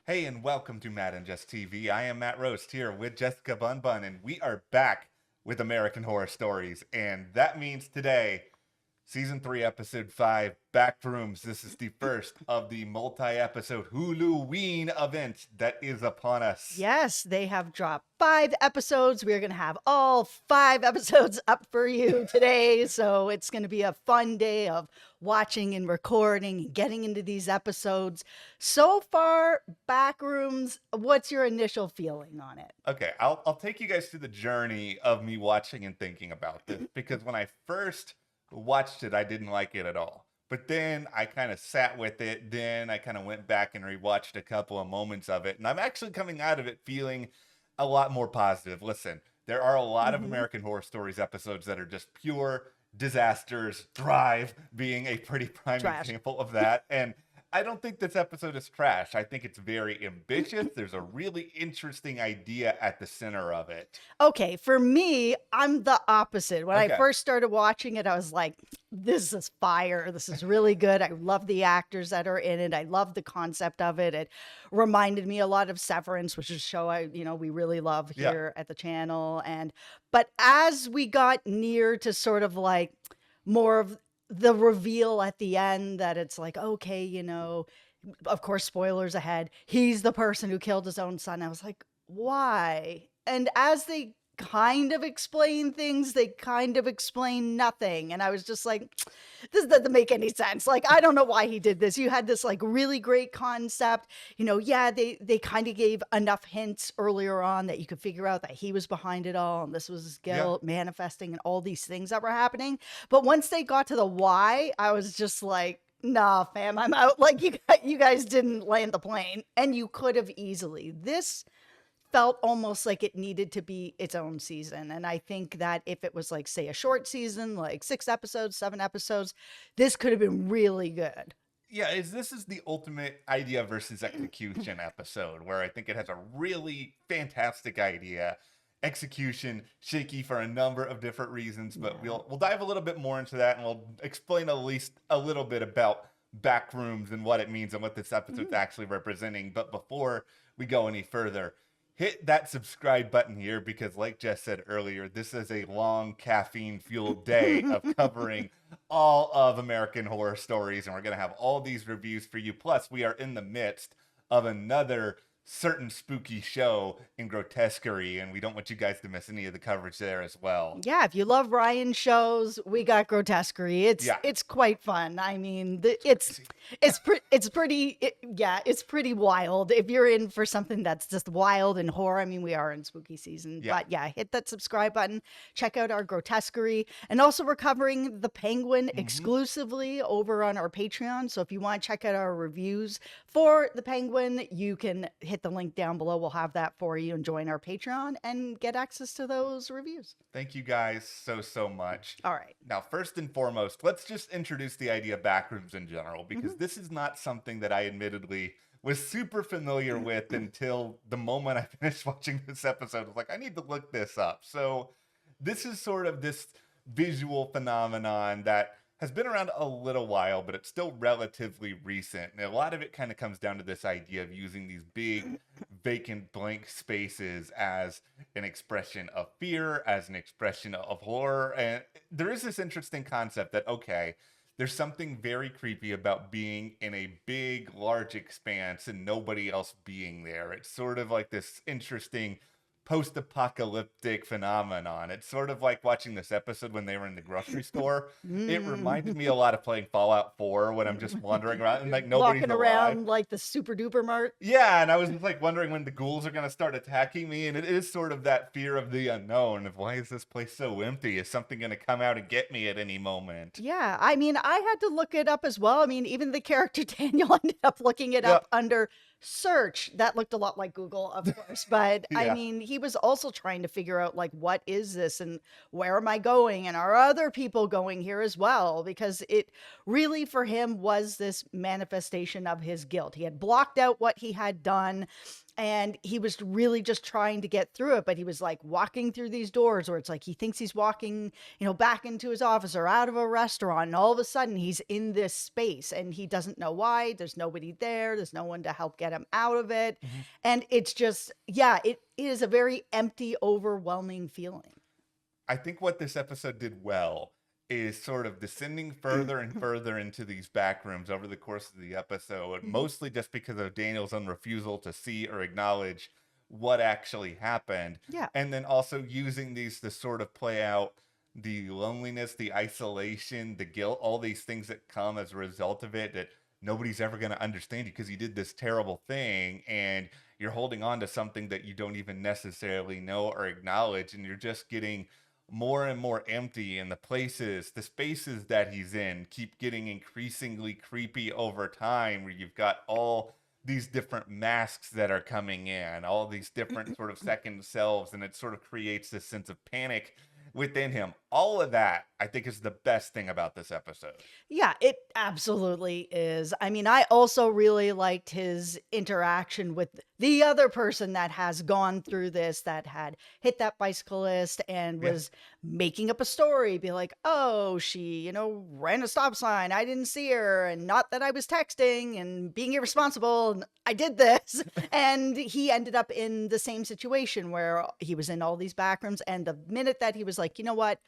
Hey, and welcome to Matt and Jess TV. I am Matt Roast here with Jessica Bun Bun, and we are back with American Horror Stories. And that means today, Season 3, Episode 5, Backrooms. This is the first of the multi-episode Huluween event that is upon us. Yes, they have dropped 5 episodes. We're going to have all 5 episodes up for you today. So it's going to be a fun day of watching and recording and getting into these episodes. So far, Backrooms, what's your initial feeling on it? Okay, I'll take you guys through the journey of me watching and thinking about this, because when I first watched it, I didn't like it at all. But then I kind of sat with it. Then I kind of went back and rewatched a couple of moments of it. And I'm actually coming out of it feeling a lot more positive. Listen, there are a lot of American Horror Stories episodes that are just pure disasters, Thrive being a pretty prime Trash. example of that. And I don't think this episode is trash. I think it's very ambitious. There's a really interesting idea at the center of it. Okay, for me, I'm the opposite. When Okay. I first started watching it, I was like, this is fire. This is really good. I love the actors that are in it. I love the concept of it. It reminded me a lot of Severance, which is a show we really love Yeah. here at the channel. But as we got near to sort of like more of the reveal at the end that it's like, okay, of course, spoilers ahead. He's the person who killed his own son. I was like, why? And as they kind of explain things, they kind of explain nothing. And I was just like, this doesn't make any sense. Like, I don't know why he did this. You had this like really great concept. They kind of gave enough hints earlier on that you could figure out that he was behind it all and this was his guilt manifesting and all these things that were happening. But once they got to the why, I was just like, nah, fam, I'm out. Like you guys didn't land the plane, and you could have easily. This felt almost like it needed to be its own season. And I think that if it was like, say, a short season, like 6 episodes, 7 episodes, this could have been really good. Yeah, this is the ultimate idea versus execution episode, where I think it has a really fantastic idea. Execution shaky for a number of different reasons, but we'll dive a little bit more into that, and we'll explain at least a little bit about Backrooms and what it means and what this episode's actually representing. But before we go any further, hit that subscribe button here, because like Jess said earlier, this is a long caffeine fueled day of covering all of American Horror Stories, and we're going to have all these reviews for you. Plus, we are in the midst of another certain spooky show in Grotesquerie, and we don't want you guys to miss any of the coverage there as well. Yeah, if you love Ryan shows, we got Grotesquerie. It's quite fun. I mean, it's pretty wild. If you're in for something that's just wild and horror, I mean, we are in spooky season. Yeah. But yeah, hit that subscribe button. Check out our Grotesquerie, and also we're covering The Penguin exclusively over on our Patreon. So if you want to check out our reviews for The Penguin, you can hit the link down below. We'll have that for you, and join our Patreon and get access to those reviews. Thank you guys so much. All right. Now, first and foremost, let's just introduce the idea of Backrooms in general, because this is not something that I admittedly was super familiar with until the moment I finished watching this episode. I was like, I need to look this up. So this is sort of this visual phenomenon that has been around a little while, but it's still relatively recent. And a lot of it kind of comes down to this idea of using these big, vacant, blank spaces as an expression of fear, as an expression of horror. And there is this interesting concept that, okay, there's something very creepy about being in a big, large expanse and nobody else being there. It's sort of like this interesting post-apocalyptic phenomenon. It's sort of like watching this episode when they were in the grocery store. It reminded me a lot of playing Fallout 4 when I'm just wandering around and like nobody's walking around like the super duper mart. Yeah, and I was just like wondering when the ghouls are gonna start attacking me, and it is sort of that fear of the unknown, of why is this place so empty? Is something gonna come out and get me at any moment? Yeah, I mean, I had to look it up as well. I mean, even the character Daniel ended up looking it up under search. That looked a lot like Google, of course, but I mean, he was also trying to figure out like, what is this and where am I going, and are other people going here as well? Because it really for him was this manifestation of his guilt. He had blocked out what he had done, and he was really just trying to get through it, but he was like walking through these doors where it's like he thinks he's walking, back into his office or out of a restaurant, and all of a sudden he's in this space and he doesn't know why. There's nobody there, there's no one to help get him out of it. Mhm. And it's just, yeah, it is a very empty, overwhelming feeling. I think what this episode did well is sort of descending further and further into these back rooms over the course of the episode, mostly just because of Daniel's own refusal to see or acknowledge what actually happened. Yeah. And then also using these to sort of play out the loneliness, the isolation, the guilt, all these things that come as a result of it, that nobody's ever going to understand you because you did this terrible thing and you're holding on to something that you don't even necessarily know or acknowledge, and you're just getting more and more empty, and the spaces that he's in keep getting increasingly creepy over time, where you've got all these different masks that are coming in, all these different sort of second selves, and it sort of creates this sense of panic within him. All of that, I think, is the best thing about this episode. Yeah, it absolutely is. I mean, I also really liked his interaction with the other person that has gone through this, that had hit that bicyclist and Yeah. was making up a story, be like, oh, she, ran a stop sign. I didn't see her. And not that I was texting and being irresponsible. And I did this. And he ended up in the same situation where he was in all these back rooms. And the minute that he was like, you know what?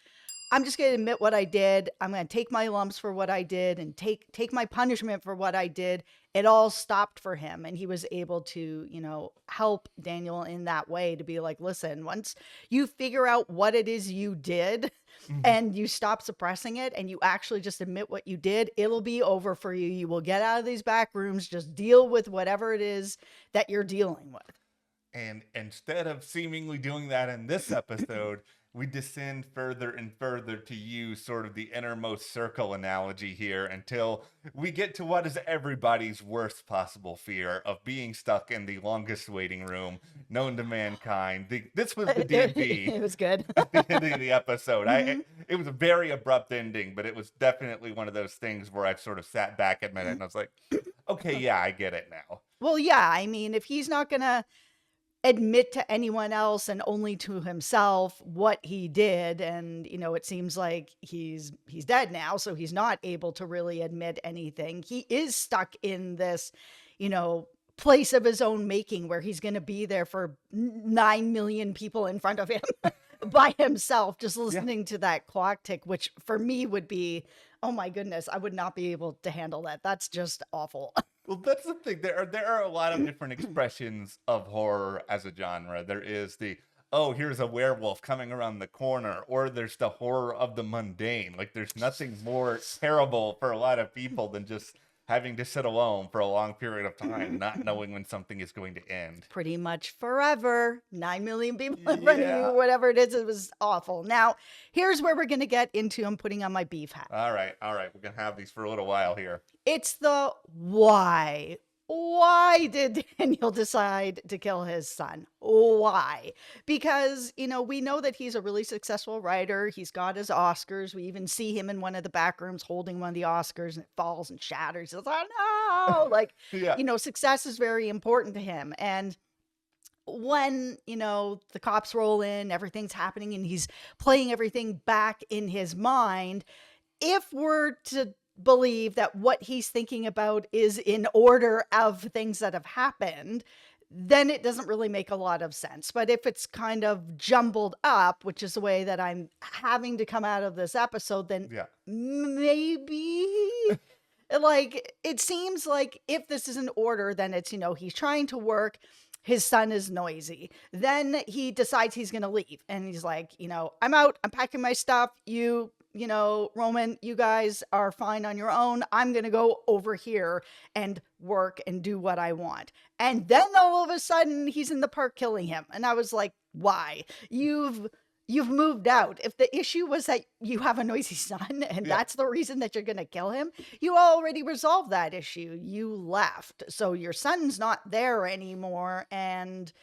I'm just going to admit what I did. I'm going to take my lumps for what I did and take my punishment for what I did. It all stopped for him. And he was able to, help Daniel in that way, to be like, listen, once you figure out what it is you did and you stop suppressing it and you actually just admit what you did, it'll be over for you. You will get out of these back rooms, just deal with whatever it is that you're dealing with. And instead of seemingly doing that in this episode, we descend further and further to use sort of the innermost circle analogy here until we get to what is everybody's worst possible fear of being stuck in the longest waiting room known to mankind. This was the DMV It was good. at the end of the episode. It was a very abrupt ending, but it was definitely one of those things where I sort of sat back a minute and I was like, okay, yeah, I get it now. Well, yeah, I mean, if he's not going to admit to anyone else and only to himself what he did, and it seems like he's dead now, so he's not able to really admit anything. He is stuck in this place of his own making, where he's going to be there for 9 million people in front of him by himself, just listening to that clock tick, which for me would be, oh my goodness, I would not be able to handle that. That's just awful. Well, that's the thing. There are a lot of different expressions of horror as a genre. There is the, oh, here's a werewolf coming around the corner, or there's the horror of the mundane. Like, there's nothing more terrible for a lot of people than just having to sit alone for a long period of time, not knowing when something is going to end. Pretty much forever. 9 million people in front of Yeah. you, whatever it is. It was awful. Now, here's where we're going to get into, I'm putting on my beef hat. All right. We're going to have these for a little while here. It's the why. Why did Daniel decide to kill his son? Why? Because, we know that he's a really successful writer. He's got his Oscars. We even see him in one of the back rooms holding one of the Oscars, and it falls and shatters. It's like, oh no! Like, Yeah. success is very important to him. And when, the cops roll in, everything's happening, and he's playing everything back in his mind, if we're to believe that what he's thinking about is in order of things that have happened, then it doesn't really make a lot of sense. But if it's kind of jumbled up, which is the way that I'm having to come out of this episode, then Yeah. maybe like, it seems like if this is in order, then it's, he's trying to work. His son is noisy. Then he decides he's going to leave. And he's like, I'm out. I'm packing my stuff. Roman, you guys are fine on your own. I'm going to go over here and work and do what I want. And then all of a sudden he's in the park killing him. And I was like, why? You've moved out. If the issue was that you have a noisy son and that's the reason that you're going to kill him, you already resolved that issue. You left. So your son's not there anymore. And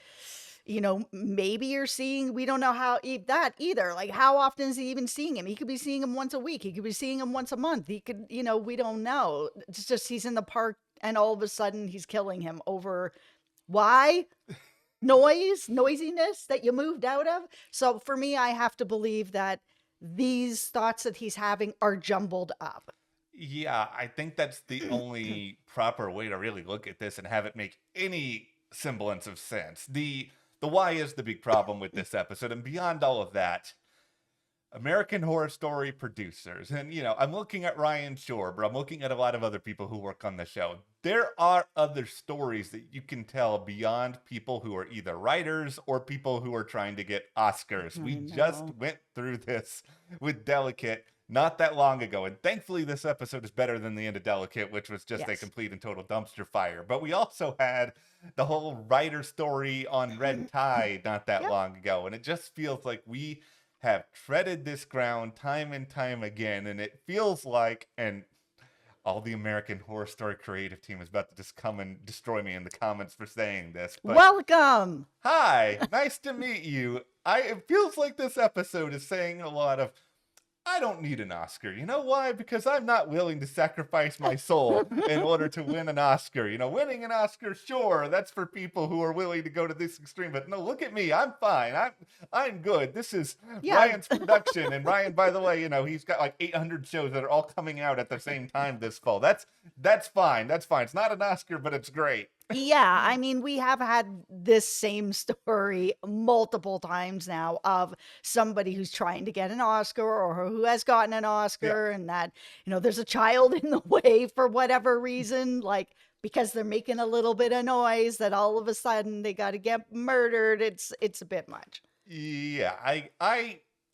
maybe you're seeing, we don't know how that either. Like, how often is he even seeing him? He could be seeing him once a week. He could be seeing him once a month. He could, we don't know. It's just he's in the park and all of a sudden he's killing him over Why? Noisiness that you moved out of. So for me, I have to believe that these thoughts that he's having are jumbled up. Yeah, I think that's the only proper way to really look at this and have it make any semblance of sense. The why is the big problem with this episode, and beyond all of that, American Horror Story producers, and I'm looking at Ryan Shore, but I'm looking at a lot of other people who work on the show. There are other stories that you can tell beyond people who are either writers or people who are trying to get Oscars. I We just know. went through this with Delicate not that long ago, and thankfully this episode is better than the end of Delicate, which was just a Yes. complete and total dumpster fire. But we also had the whole writer story on Red Tide not that Yep. long ago, and it just feels like we have treaded this ground time and time again, and it feels like, and all the American Horror Story creative team is about to just come and destroy me in the comments for saying this, but Welcome. hi, nice to meet you. It feels like this episode is saying a lot of, I don't need an Oscar. You know why? Because I'm not willing to sacrifice my soul in order to win an Oscar. Winning an Oscar, sure, that's for people who are willing to go to this extreme. But no, look at me. I'm fine. I'm good. This is Yeah. Ryan's production. And Ryan, by the way, he's got like 800 shows that are all coming out at the same time this fall. That's fine. That's fine. It's not an Oscar, but it's great. Yeah, I mean, we have had this same story multiple times now of somebody who's trying to get an Oscar or who has gotten an Oscar, and that, there's a child in the way for whatever reason, like because they're making a little bit of noise, that all of a sudden they got to get murdered. It's a bit much. Yeah,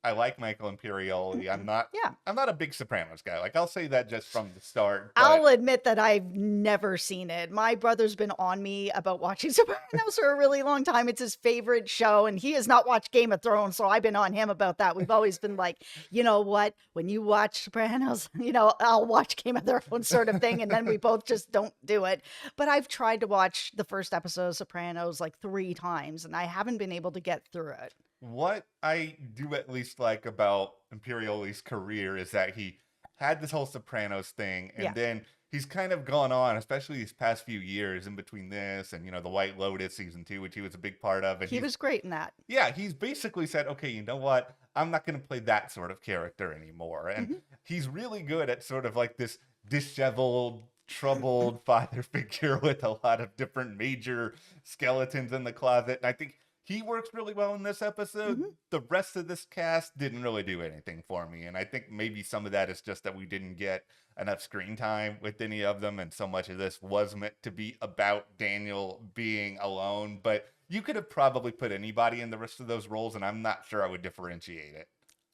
I like Michael Imperioli. Yeah. I'm not a big Sopranos guy. Like, I'll say that just from the start. I'll But admit that I've never seen it. My brother's been on me about watching Sopranos for a really long time. It's his favorite show, and he has not watched Game of Thrones, so I've been on him about that. We've always been like, you know what? When you watch Sopranos, I'll watch Game of Thrones sort of thing, and then we both just don't do it. But I've tried to watch the first episode of Sopranos like 3 times, and I haven't been able to get through it. what I do at least like about Imperioli's career is that he had this whole Sopranos thing, and Yeah. then he's kind of gone on, especially these past few years in between this and, the White Lotus season 2, which he was a big part of. And He was great in that. yeah, he's basically said, okay, you know what? I'm not going to play that sort of character anymore. And Mhm. he's really good at sort of like this disheveled, troubled father figure with a lot of different major skeletons in the closet. And I think he works really well in this episode. Mhm. The rest of this cast didn't really do anything for me. And I think maybe some of that is just that we didn't get enough screen time with any of them. And so much of this was meant to be about Daniel being alone. But you could have probably put anybody in the rest of those roles, and I'm not sure I would differentiate it.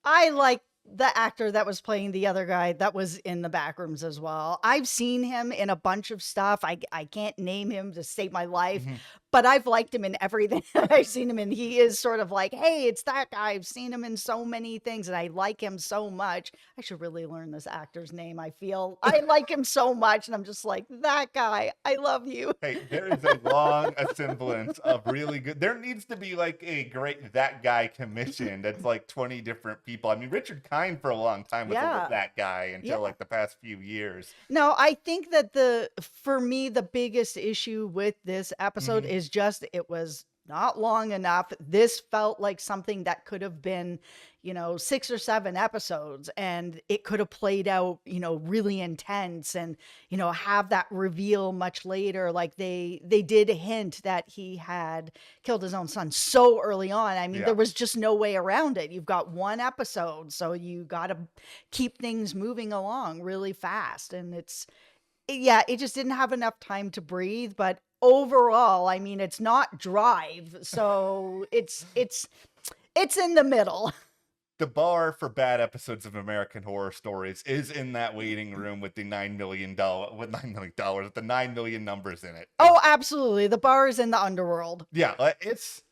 I like the actor that was playing the other guy that was in the Backrooms as well. I've seen him in a bunch of stuff. I can't name him to save my life, Mhm. but I've liked him in everything I've seen him in. He is sort of like, hey, it's that guy. I've seen him in so many things, and I like him so much. I should really learn this actor's name. I feel I like him so much, and I'm just like, that guy. I love you. Hey, there is a long assemblance of really good. There needs to be like a great that guy commission that's like 20 different people. I mean, Richard Kind for a long time was Yeah. that guy until Yeah. like the past few years. No, I think that for me, the biggest issue with this episode Mhm. is just it was not long enough. This felt like something that could have been, 6 or 7 episodes, and it could have played out, really intense, and, have that reveal much later. Like they did hint that he had killed his own son so early on. I mean, Yeah. there was just no way around it. You've got 1 episode, so you got to keep things moving along really fast, and yeah, it just didn't have enough time to breathe. But overall, I mean, it's not Drive, so it's in the middle. The bar for bad episodes of American Horror Stories is in that waiting room with the $9 million, with the 9 million numbers in it. Oh, absolutely. The bar is in the underworld. Yeah, it's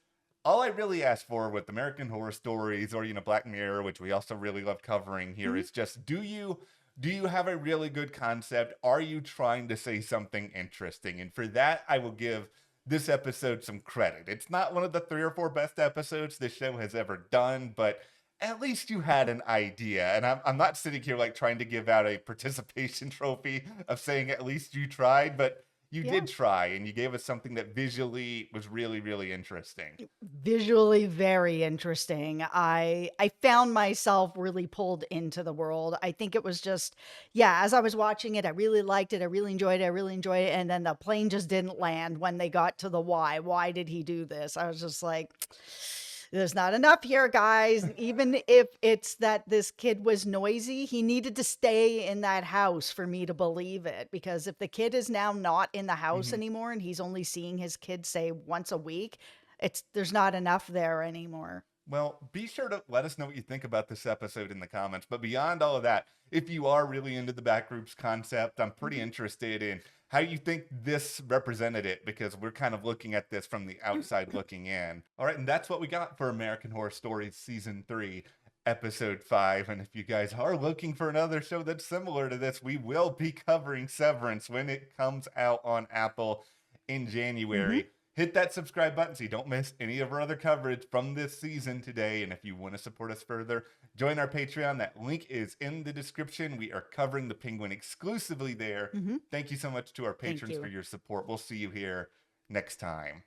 all I really ask for with American Horror Stories or Black Mirror, which we also really love covering here, Mhm. is just do you have a really good concept? Are you trying to say something interesting? And for that, I will give this episode some credit. It's not one of the 3 or 4 best episodes this show has ever done, but at least you had an idea. And I'm not sitting here like trying to give out a participation trophy of saying at least you tried, but you Yeah. did try, and you gave us something that visually was really, really interesting. Visually very interesting. I found myself really pulled into the world. I think it was just, yeah, as I was watching it, I really liked it. I really enjoyed it. I really enjoyed it. And then the plane just didn't land when they got to the why. Why did he do this? I was just like, there's not enough here, guys. Even if it's that this kid was noisy, he needed to stay in that house for me to believe it. Because if the kid is now not in the house Mhm. anymore and he's only seeing his kid, say, once a week, there's not enough there anymore. Well, be sure to let us know what you think about this episode in the comments. But beyond all of that, if you are really into the Backrooms concept, I'm pretty Mhm. interested in how you think this represented it, because we're kind of looking at this from the outside looking in. All right, and that's what we got for American Horror Stories Season 3, Episode 5. And if you guys are looking for another show that's similar to this, we will be covering Severance when it comes out on Apple in Mhm. January. Hit that subscribe button so you don't miss any of our other coverage from this season today. And if you want to support us further, join our Patreon. That link is in the description. We are covering the Penguin exclusively there. Mhm. Thank you so much to our Thank patrons for you. your support. We'll see you here next time.